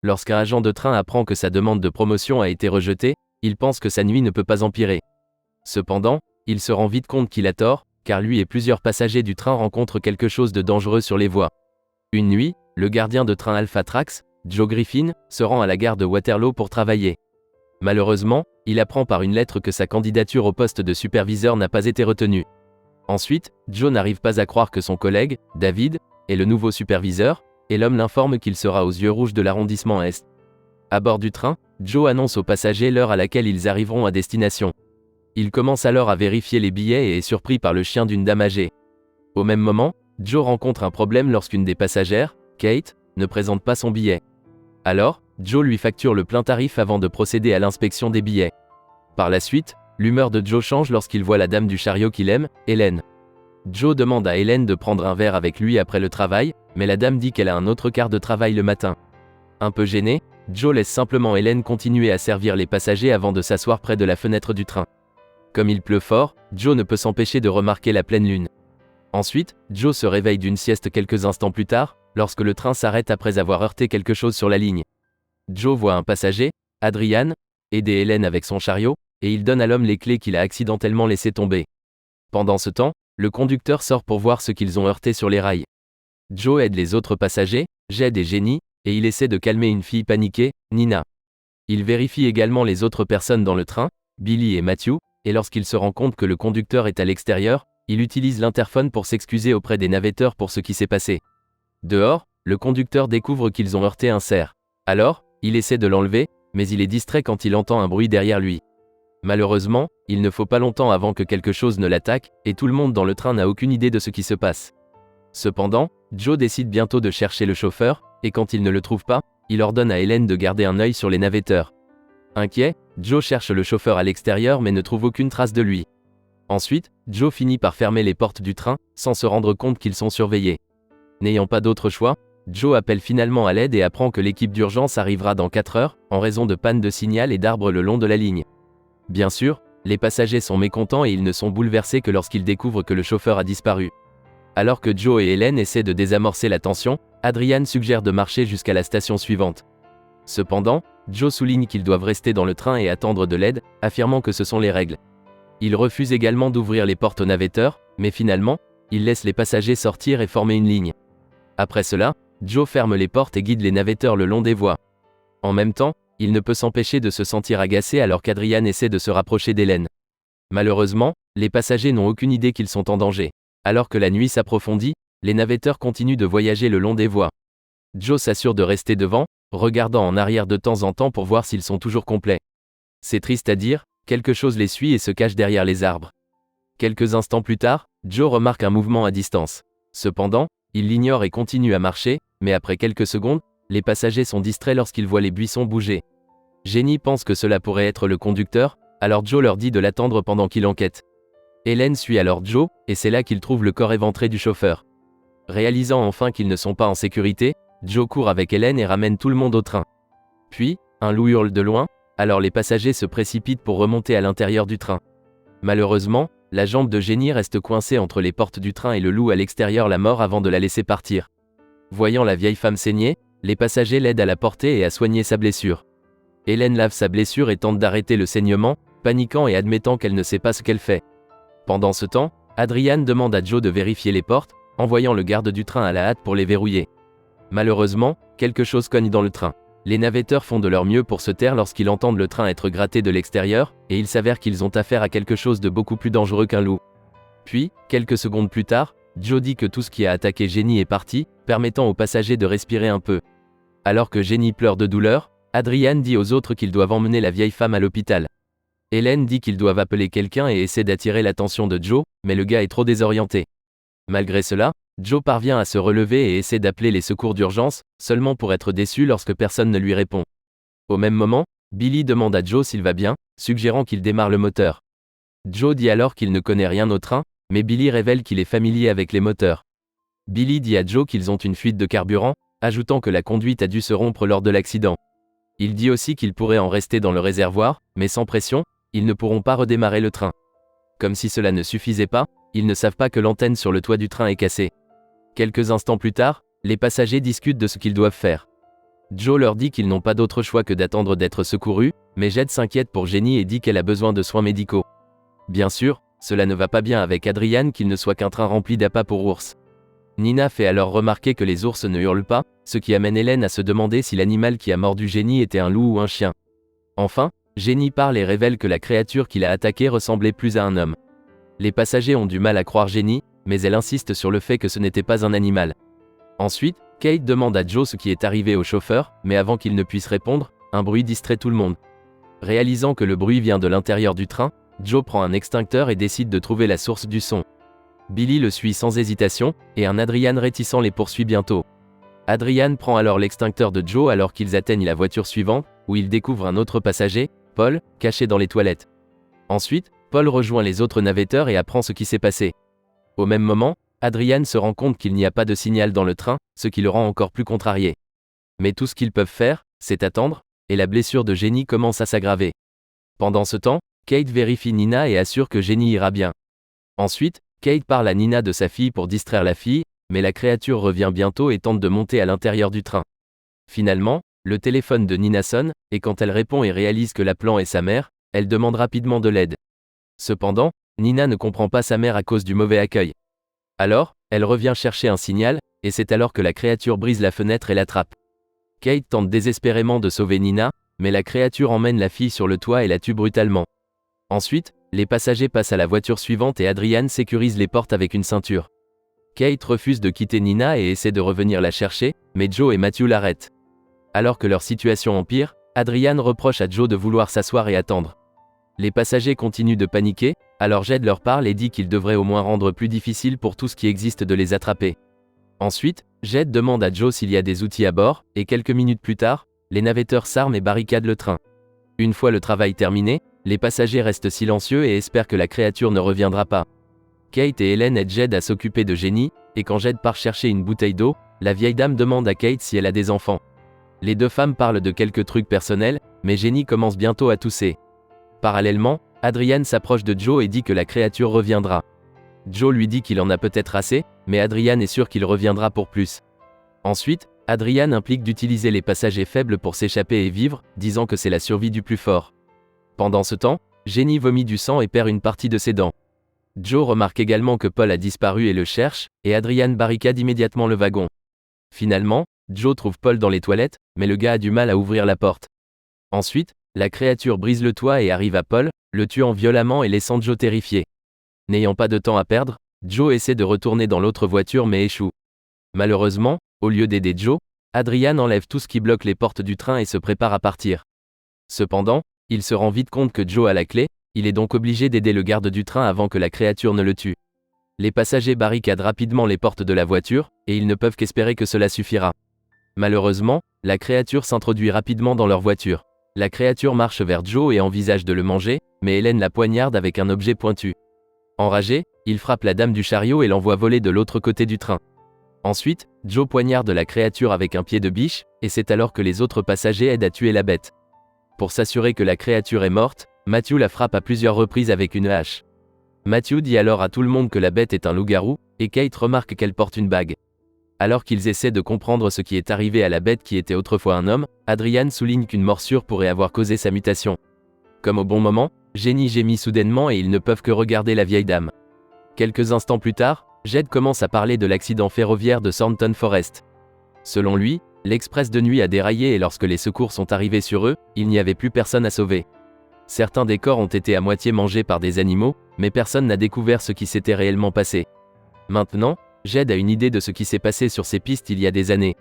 Lorsqu'un agent de train apprend que sa demande de promotion a été rejetée, il pense que sa nuit ne peut pas empirer. Cependant, il se rend vite compte qu'il a tort, car lui et plusieurs passagers du train rencontrent quelque chose de dangereux sur les voies. Une nuit, le gardien de train Alpha Trax, Joe Griffin, se rend à la gare de Waterloo pour travailler. Malheureusement, il apprend par une lettre que sa candidature au poste de superviseur n'a pas été retenue. Ensuite, Joe n'arrive pas à croire que son collègue, David, est le nouveau superviseur, et l'homme l'informe qu'il sera aux yeux rouges de l'arrondissement Est. À bord du train, Joe annonce aux passagers l'heure à laquelle ils arriveront à destination. Il commence alors à vérifier les billets et est surpris par le chien d'une dame âgée. Au même moment, Joe rencontre un problème lorsqu'une des passagères, Kate, ne présente pas son billet. Alors, Joe lui facture le plein tarif avant de procéder à l'inspection des billets. Par la suite, l'humeur de Joe change lorsqu'il voit la dame du chariot qu'il aime, Hélène. Joe demande à Hélène de prendre un verre avec lui après le travail, mais la dame dit qu'elle a un autre quart de travail le matin. Un peu gêné, Joe laisse simplement Hélène continuer à servir les passagers avant de s'asseoir près de la fenêtre du train. Comme il pleut fort, Joe ne peut s'empêcher de remarquer la pleine lune. Ensuite, Joe se réveille d'une sieste quelques instants plus tard, lorsque le train s'arrête après avoir heurté quelque chose sur la ligne. Joe voit un passager, Adrian, aider Hélène avec son chariot, et il donne à l'homme les clés qu'il a accidentellement laissées tomber. Pendant ce temps, le conducteur sort pour voir ce qu'ils ont heurté sur les rails. Joe aide les autres passagers, Jed et Jenny, et il essaie de calmer une fille paniquée, Nina. Il vérifie également les autres personnes dans le train, Billy et Matthew, et lorsqu'il se rend compte que le conducteur est à l'extérieur, il utilise l'interphone pour s'excuser auprès des navetteurs pour ce qui s'est passé. Dehors, le conducteur découvre qu'ils ont heurté un cerf. Alors, il essaie de l'enlever, mais il est distrait quand il entend un bruit derrière lui. Malheureusement, il ne faut pas longtemps avant que quelque chose ne l'attaque, et tout le monde dans le train n'a aucune idée de ce qui se passe. Cependant, Joe décide bientôt de chercher le chauffeur, et quand il ne le trouve pas, il ordonne à Hélène de garder un œil sur les navetteurs. Inquiet, Joe cherche le chauffeur à l'extérieur mais ne trouve aucune trace de lui. Ensuite, Joe finit par fermer les portes du train, sans se rendre compte qu'ils sont surveillés. N'ayant pas d'autre choix, Joe appelle finalement à l'aide et apprend que l'équipe d'urgence arrivera dans 4 heures, en raison de panne de signal et d'arbres le long de la ligne. Bien sûr, les passagers sont mécontents et ils ne sont bouleversés que lorsqu'ils découvrent que le chauffeur a disparu. Alors que Joe et Hélène essaient de désamorcer la tension, Adrian suggère de marcher jusqu'à la station suivante. Cependant, Joe souligne qu'ils doivent rester dans le train et attendre de l'aide, affirmant que ce sont les règles. Il refuse également d'ouvrir les portes aux navetteurs, mais finalement, il laisse les passagers sortir et former une ligne. Après cela, Joe ferme les portes et guide les navetteurs le long des voies. En même temps, il ne peut s'empêcher de se sentir agacé alors qu'Adrian essaie de se rapprocher d'Hélène. Malheureusement, les passagers n'ont aucune idée qu'ils sont en danger. Alors que la nuit s'approfondit, les navetteurs continuent de voyager le long des voies. Joe s'assure de rester devant, regardant en arrière de temps en temps pour voir s'ils sont toujours complets. C'est triste à dire, quelque chose les suit et se cache derrière les arbres. Quelques instants plus tard, Joe remarque un mouvement à distance. Cependant, il l'ignore et continue à marcher, mais après quelques secondes, les passagers sont distraits lorsqu'ils voient les buissons bouger. Jenny pense que cela pourrait être le conducteur, alors Joe leur dit de l'attendre pendant qu'il enquête. Hélène suit alors Joe, et c'est là qu'il trouve le corps éventré du chauffeur. Réalisant enfin qu'ils ne sont pas en sécurité, Joe court avec Hélène et ramène tout le monde au train. Puis, un loup hurle de loin, alors les passagers se précipitent pour remonter à l'intérieur du train. Malheureusement, la jambe de Jenny reste coincée entre les portes du train et le loup à l'extérieur la mort avant de la laisser partir. Voyant la vieille femme saigner, les passagers l'aident à la porter et à soigner sa blessure. Hélène lave sa blessure et tente d'arrêter le saignement, paniquant et admettant qu'elle ne sait pas ce qu'elle fait. Pendant ce temps, Adrian demande à Joe de vérifier les portes, envoyant le garde du train à la hâte pour les verrouiller. Malheureusement, quelque chose cogne dans le train. Les navetteurs font de leur mieux pour se taire lorsqu'ils entendent le train être gratté de l'extérieur, et il s'avère qu'ils ont affaire à quelque chose de beaucoup plus dangereux qu'un loup. Puis, quelques secondes plus tard, Joe dit que tout ce qui a attaqué Jenny est parti, permettant aux passagers de respirer un peu. Alors que Jenny pleure de douleur, Adrian dit aux autres qu'ils doivent emmener la vieille femme à l'hôpital. Hélène dit qu'ils doivent appeler quelqu'un et essaie d'attirer l'attention de Joe, mais le gars est trop désorienté. Malgré cela, Joe parvient à se relever et essaie d'appeler les secours d'urgence, seulement pour être déçu lorsque personne ne lui répond. Au même moment, Billy demande à Joe s'il va bien, suggérant qu'il démarre le moteur. Joe dit alors qu'il ne connaît rien au train, mais Billy révèle qu'il est familier avec les moteurs. Billy dit à Joe qu'ils ont une fuite de carburant, ajoutant que la conduite a dû se rompre lors de l'accident. Il dit aussi qu'il pourrait en rester dans le réservoir, mais sans pression, ils ne pourront pas redémarrer le train. Comme si cela ne suffisait pas, ils ne savent pas que l'antenne sur le toit du train est cassée. Quelques instants plus tard, les passagers discutent de ce qu'ils doivent faire. Joe leur dit qu'ils n'ont pas d'autre choix que d'attendre d'être secourus, mais Jed s'inquiète pour Jenny et dit qu'elle a besoin de soins médicaux. Bien sûr, cela ne va pas bien avec Adrian qu'il ne soit qu'un train rempli d'appâts pour ours. Nina fait alors remarquer que les ours ne hurlent pas, ce qui amène Hélène à se demander si l'animal qui a mordu Jenny était un loup ou un chien. Enfin, Jenny parle et révèle que la créature qui l'a attaquée ressemblait plus à un homme. Les passagers ont du mal à croire Jenny, mais elle insiste sur le fait que ce n'était pas un animal. Ensuite, Kate demande à Joe ce qui est arrivé au chauffeur, mais avant qu'il ne puisse répondre, un bruit distrait tout le monde. Réalisant que le bruit vient de l'intérieur du train, Joe prend un extincteur et décide de trouver la source du son. Billy le suit sans hésitation, et un Adrian réticent les poursuit bientôt. Adrian prend alors l'extincteur de Joe alors qu'ils atteignent la voiture suivante, où ils découvrent un autre passager, Paul, caché dans les toilettes. Ensuite, Paul rejoint les autres navetteurs et apprend ce qui s'est passé. Au même moment, Adrian se rend compte qu'il n'y a pas de signal dans le train, ce qui le rend encore plus contrarié. Mais tout ce qu'ils peuvent faire, c'est attendre, et la blessure de Jenny commence à s'aggraver. Pendant ce temps, Kate vérifie Nina et assure que Jenny ira bien. Ensuite, Kate parle à Nina de sa fille pour distraire la fille, mais la créature revient bientôt et tente de monter à l'intérieur du train. Finalement, le téléphone de Nina sonne, et quand elle répond et réalise que l'appelant est sa mère, elle demande rapidement de l'aide. Cependant, Nina ne comprend pas sa mère à cause du mauvais accueil. Alors, elle revient chercher un signal, et c'est alors que la créature brise la fenêtre et l'attrape. Kate tente désespérément de sauver Nina, mais la créature emmène la fille sur le toit et la tue brutalement. Ensuite, les passagers passent à la voiture suivante et Adrian sécurise les portes avec une ceinture. Kate refuse de quitter Nina et essaie de revenir la chercher, mais Joe et Matthew l'arrêtent. Alors que leur situation empire, Adrian reproche à Joe de vouloir s'asseoir et attendre. Les passagers continuent de paniquer, alors Jed leur parle et dit qu'il devrait au moins rendre plus difficile pour tout ce qui existe de les attraper. Ensuite, Jed demande à Joe s'il y a des outils à bord, et quelques minutes plus tard, les navetteurs s'arment et barricadent le train. Une fois le travail terminé, les passagers restent silencieux et espèrent que la créature ne reviendra pas. Kate et Hélène aident Jed à s'occuper de Jenny, et quand Jed part chercher une bouteille d'eau, la vieille dame demande à Kate si elle a des enfants. Les deux femmes parlent de quelques trucs personnels, mais Jenny commence bientôt à tousser. Parallèlement, Adrian s'approche de Joe et dit que la créature reviendra. Joe lui dit qu'il en a peut-être assez, mais Adrian est sûr qu'il reviendra pour plus. Ensuite, Adrian implique d'utiliser les passagers faibles pour s'échapper et vivre, disant que c'est la survie du plus fort. Pendant ce temps, Jenny vomit du sang et perd une partie de ses dents. Joe remarque également que Paul a disparu et le cherche, et Adrian barricade immédiatement le wagon. Finalement, Joe trouve Paul dans les toilettes, mais le gars a du mal à ouvrir la porte. Ensuite, la créature brise le toit et arrive à Paul, le tuant violemment et laissant Joe terrifié. N'ayant pas de temps à perdre, Joe essaie de retourner dans l'autre voiture mais échoue. Malheureusement, au lieu d'aider Joe, Adrian enlève tout ce qui bloque les portes du train et se prépare à partir. Cependant, il se rend vite compte que Joe a la clé, il est donc obligé d'aider le garde du train avant que la créature ne le tue. Les passagers barricadent rapidement les portes de la voiture, et ils ne peuvent qu'espérer que cela suffira. Malheureusement, la créature s'introduit rapidement dans leur voiture. La créature marche vers Joe et envisage de le manger, mais Hélène la poignarde avec un objet pointu. Enragé, il frappe la dame du chariot et l'envoie voler de l'autre côté du train. Ensuite, Joe poignarde la créature avec un pied de biche, et c'est alors que les autres passagers aident à tuer la bête. Pour s'assurer que la créature est morte, Matthew la frappe à plusieurs reprises avec une hache. Matthew dit alors à tout le monde que la bête est un loup-garou, et Kate remarque qu'elle porte une bague. Alors qu'ils essaient de comprendre ce qui est arrivé à la bête qui était autrefois un homme, Adrian souligne qu'une morsure pourrait avoir causé sa mutation. Comme au bon moment, Jenny gémit soudainement et ils ne peuvent que regarder la vieille dame. Quelques instants plus tard, Jed commence à parler de l'accident ferroviaire de Thornton Forest. Selon lui, l'express de nuit a déraillé et lorsque les secours sont arrivés sur eux, il n'y avait plus personne à sauver. Certains des corps ont été à moitié mangés par des animaux, mais personne n'a découvert ce qui s'était réellement passé. Maintenant, Jed a une idée de ce qui s'est passé sur ces pistes il y a des années.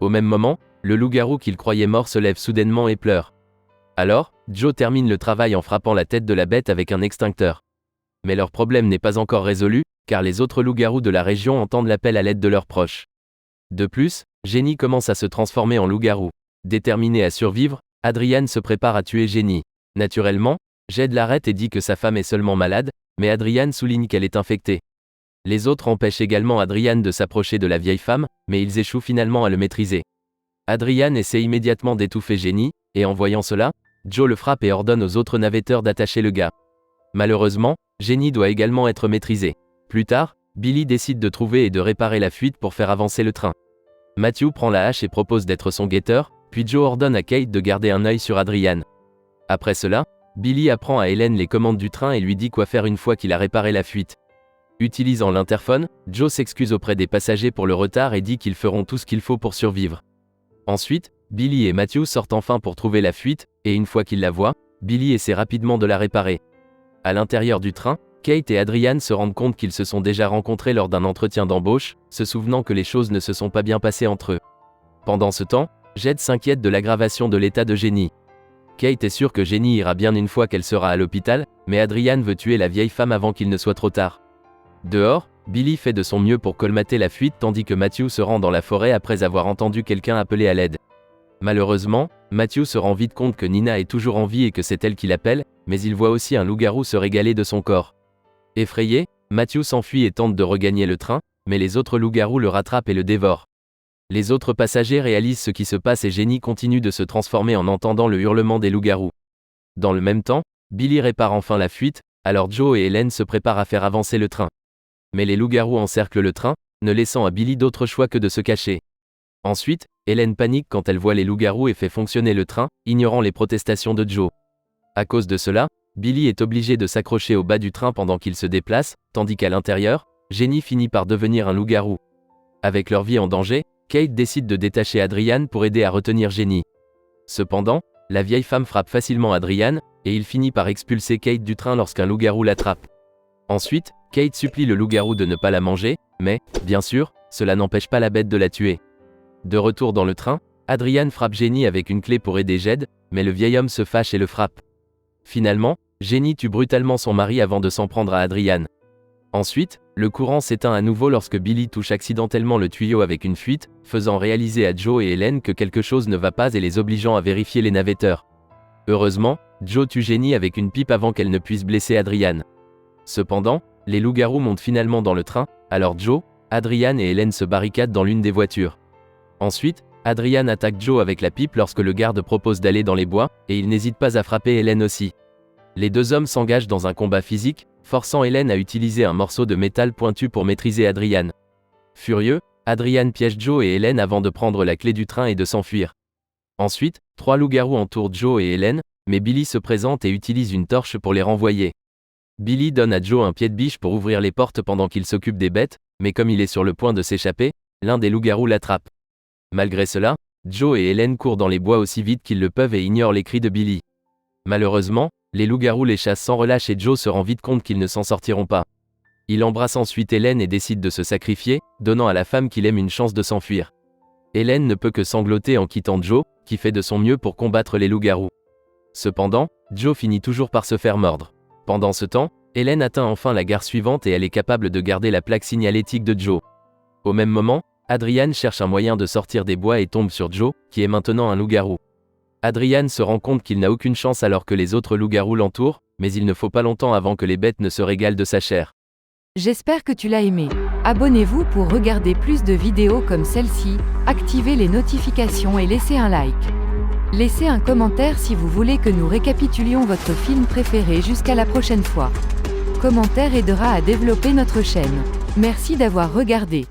Au même moment, le loup-garou qu'il croyait mort se lève soudainement et pleure. Alors, Joe termine le travail en frappant la tête de la bête avec un extincteur. Mais leur problème n'est pas encore résolu, car les autres loups-garous de la région entendent l'appel à l'aide de leurs proches. De plus, Jenny commence à se transformer en loup-garou. Déterminé à survivre, Adrian se prépare à tuer Jenny. Naturellement, Jed l'arrête et dit que sa femme est seulement malade, mais Adrian souligne qu'elle est infectée. Les autres empêchent également Adrian de s'approcher de la vieille femme, mais ils échouent finalement à le maîtriser. Adrian essaie immédiatement d'étouffer Jenny, et en voyant cela, Joe le frappe et ordonne aux autres navetteurs d'attacher le gars. Malheureusement, Jenny doit également être maîtrisée. Plus tard, Billy décide de trouver et de réparer la fuite pour faire avancer le train. Matthew prend la hache et propose d'être son guetteur, puis Joe ordonne à Kate de garder un œil sur Adrian. Après cela, Billy apprend à Hélène les commandes du train et lui dit quoi faire une fois qu'il a réparé la fuite. Utilisant l'interphone, Joe s'excuse auprès des passagers pour le retard et dit qu'ils feront tout ce qu'il faut pour survivre. Ensuite, Billy et Matthew sortent enfin pour trouver la fuite, et une fois qu'ils la voient, Billy essaie rapidement de la réparer. À l'intérieur du train, Kate et Adrian se rendent compte qu'ils se sont déjà rencontrés lors d'un entretien d'embauche, se souvenant que les choses ne se sont pas bien passées entre eux. Pendant ce temps, Jed s'inquiète de l'aggravation de l'état de Jenny. Kate est sûre que Jenny ira bien une fois qu'elle sera à l'hôpital, mais Adrian veut tuer la vieille femme avant qu'il ne soit trop tard. Dehors, Billy fait de son mieux pour colmater la fuite tandis que Matthew se rend dans la forêt après avoir entendu quelqu'un appeler à l'aide. Malheureusement, Matthew se rend vite compte que Nina est toujours en vie et que c'est elle qui l'appelle, mais il voit aussi un loup-garou se régaler de son corps. Effrayé, Matthew s'enfuit et tente de regagner le train, mais les autres loups-garous le rattrapent et le dévorent. Les autres passagers réalisent ce qui se passe et Jenny continue de se transformer en entendant le hurlement des loups-garous. Dans le même temps, Billy répare enfin la fuite, alors Joe et Hélène se préparent à faire avancer le train. Mais les loups-garous encerclent le train, ne laissant à Billy d'autre choix que de se cacher. Ensuite, Hélène panique quand elle voit les loups-garous et fait fonctionner le train, ignorant les protestations de Joe. À cause de cela, Billy est obligé de s'accrocher au bas du train pendant qu'il se déplace, tandis qu'à l'intérieur, Jenny finit par devenir un loup-garou. Avec leur vie en danger, Kate décide de détacher Adrian pour aider à retenir Jenny. Cependant, la vieille femme frappe facilement Adrian, et il finit par expulser Kate du train lorsqu'un loup-garou l'attrape. Ensuite, Kate supplie le loup-garou de ne pas la manger, mais, bien sûr, cela n'empêche pas la bête de la tuer. De retour dans le train, Adrian frappe Jenny avec une clé pour aider Jed, mais le vieil homme se fâche et le frappe. Finalement, Jenny tue brutalement son mari avant de s'en prendre à Adrian. Ensuite, le courant s'éteint à nouveau lorsque Billy touche accidentellement le tuyau avec une fuite, faisant réaliser à Joe et Hélène que quelque chose ne va pas et les obligeant à vérifier les navetteurs. Heureusement, Joe tue Jenny avec une pipe avant qu'elle ne puisse blesser Adrian. Cependant, les loups-garous montent finalement dans le train, alors Joe, Adrian et Hélène se barricadent dans l'une des voitures. Ensuite, Adrian attaque Joe avec la pipe lorsque le garde propose d'aller dans les bois, et il n'hésite pas à frapper Hélène aussi. Les deux hommes s'engagent dans un combat physique, forçant Hélène à utiliser un morceau de métal pointu pour maîtriser Adrian. Furieux, Adrian piège Joe et Hélène avant de prendre la clé du train et de s'enfuir. Ensuite, 3 loups-garous entourent Joe et Hélène, mais Billy se présente et utilise une torche pour les renvoyer. Billy donne à Joe un pied de biche pour ouvrir les portes pendant qu'il s'occupe des bêtes, mais comme il est sur le point de s'échapper, l'un des loups-garous l'attrape. Malgré cela, Joe et Hélène courent dans les bois aussi vite qu'ils le peuvent et ignorent les cris de Billy. Malheureusement, les loups-garous les chassent sans relâche et Joe se rend vite compte qu'ils ne s'en sortiront pas. Il embrasse ensuite Hélène et décide de se sacrifier, donnant à la femme qu'il aime une chance de s'enfuir. Hélène ne peut que sangloter en quittant Joe, qui fait de son mieux pour combattre les loups-garous. Cependant, Joe finit toujours par se faire mordre. Pendant ce temps, Hélène atteint enfin la gare suivante et elle est capable de garder la plaque signalétique de Joe. Au même moment, Adrian cherche un moyen de sortir des bois et tombe sur Joe, qui est maintenant un loup-garou. Adrian se rend compte qu'il n'a aucune chance alors que les autres loups-garous l'entourent, mais il ne faut pas longtemps avant que les bêtes ne se régalent de sa chair. J'espère que tu l'as aimé. Abonnez-vous pour regarder plus de vidéos comme celle-ci, activez les notifications et laissez un like. Laissez un commentaire si vous voulez que nous récapitulions votre film préféré. Jusqu'à la prochaine fois. Commentaire aidera à développer notre chaîne. Merci d'avoir regardé.